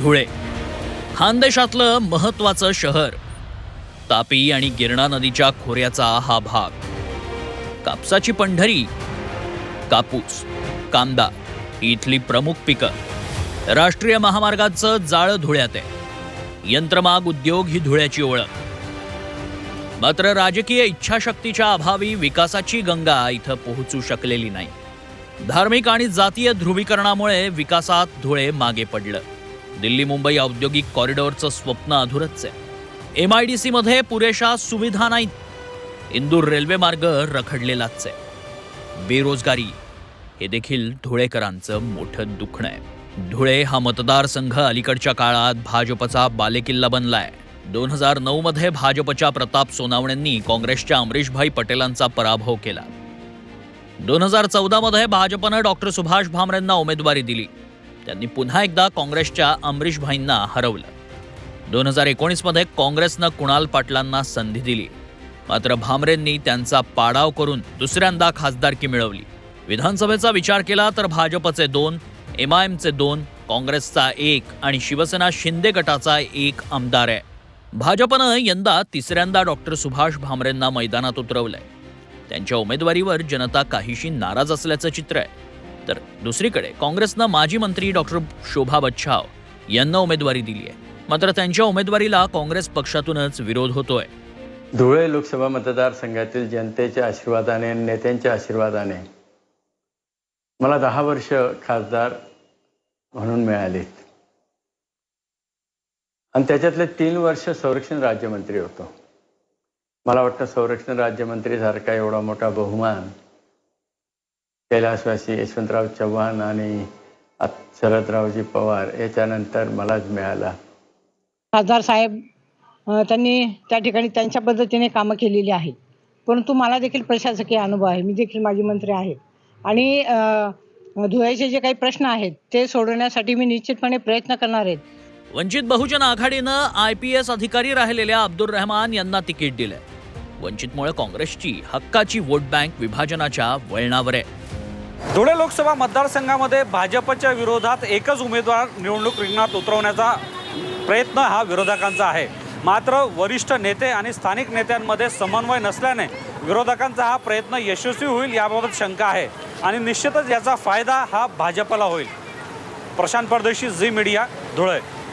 धुळे, खानदेशातलं महत्त्वाचं शहर. तापी आणि गिरणा नदीच्या खोऱ्याचा हा भाग. कापसाची पंढरी, कापूस, कांदा ही इथली प्रमुख पिकं. राष्ट्रीय महामार्गाचं जाळं धुळ्यात आहे. यंत्रमाग उद्योग ही धुळ्याची ओळख. मात्र राजकीय इच्छाशक्तीच्या अभावी विकासाची गंगा इथं पोहोचू शकलेली नाही. धार्मिक आणि जातीय ध्रुवीकरणामुळे विकासात धुळे मागे पडलं. दिल्ली मुंबई औद्योगिक कॉरिडॉरचं स्वप्न अधुरच आहे. MIDC मध्ये पुरेशा सुविधा नाहीत. इंदूर रेल्वे मार्ग रखडलेलाच आहे. बेरोजगारी हे देखील धुळेकरांचं मोठं दुखणं आहे. धुळे हा मतदारसंघ अलीकडच्या काळात भाजपचा बालेकिल्ला बनलाय. 2009 मध्ये भाजपच्या प्रताप सोनावणेंनी काँग्रेसच्या अमरीशभाई पटेलांचा पराभव केला. 2014 मध्ये भाजपनं डॉक्टर सुभाष भामरेंना उमेदवारी दिली. त्यांनी पुन्हा एकदा काँग्रेसच्या अमरीशभाईंना हरवलं. 2019 मध्ये काँग्रेसनं कुणाल पाटलांना संधी दिली. मात्र भामरेंनी त्यांचा पाडाव करून दुसऱ्यांदा खासदारकी मिळवली. विधानसभेचा विचार केला तर भाजपचे 2, MIMचे 2, काँग्रेसचा 1 आणि शिवसेना शिंदे गटाचा 1 आमदार आहे. भाजपनं यंदा तिसऱ्यांदा डॉक्टर सुभाष भामरेंना मैदानात उतरवलंय. त्यांच्या उमेदवारीवर जनता काहीशी नाराज असल्याचं चित्र आहे. तर दुसरीकडे काँग्रेसनं माजी मंत्री डॉक्टर शोभा बच्छाव यांना उमेदवारी दिली आहे. मात्र त्यांच्या उमेदवारीला काँग्रेस पक्षातूनच विरोध होतोय. धुळे लोकसभा मतदारसंघातील जनतेच्या आशीर्वादाने, नेत्यांच्या आशीर्वादाने मला 10 वर्ष खासदार म्हणून मिळालेत आणि त्याच्यातले 3 वर्ष संरक्षण राज्यमंत्री होतो. मला वाटतं संरक्षण राज्यमंत्रीसारखा एवढा मोठा बहुमान कैलासवासी यशवंतराव चव्हाण आणि शरदरावजी पवार याच्यानंतर मलाच मिळाला. खासदार साहेब त्यांनी त्या ठिकाणी त्यांच्या पद्धतीने कामं केलेली आहेत. परंतु मला देखील प्रशासकीय अनुभव आहे. मी देखील माजी मंत्री आहे आणि धुळ्याचे जे काही प्रश्न आहेत ते सोडवण्यासाठी मी निश्चितपणे प्रयत्न करणार आहेत. वंचित बहुजन आघाडीनं IPS अधिकारी राहिलेल्या अब्दुल रहमान यांना तिकीट दिलंय. वंचितमुळे काँग्रेसची हक्काची वोट बँक विभाजनाच्या वळणावर आहे. धुळे लोकसभा मतदारसंघामध्ये भाजपच्या विरोधात एकच उमेदवार निवडणूक रिंगणात उतरवण्याचा प्रयत्न हा विरोधकांचा आहे. मात्र वरिष्ठ नेते आणि स्थानिक नेत्यांमध्ये समन्वय नसल्याने विरोधकांचा हा प्रयत्न यशस्वी होईल याबाबत शंका आहे आणि निश्चितच याचा फायदा हा भाजपला होईल. प्रशांत परदेशी, झी मीडिया, धुळे.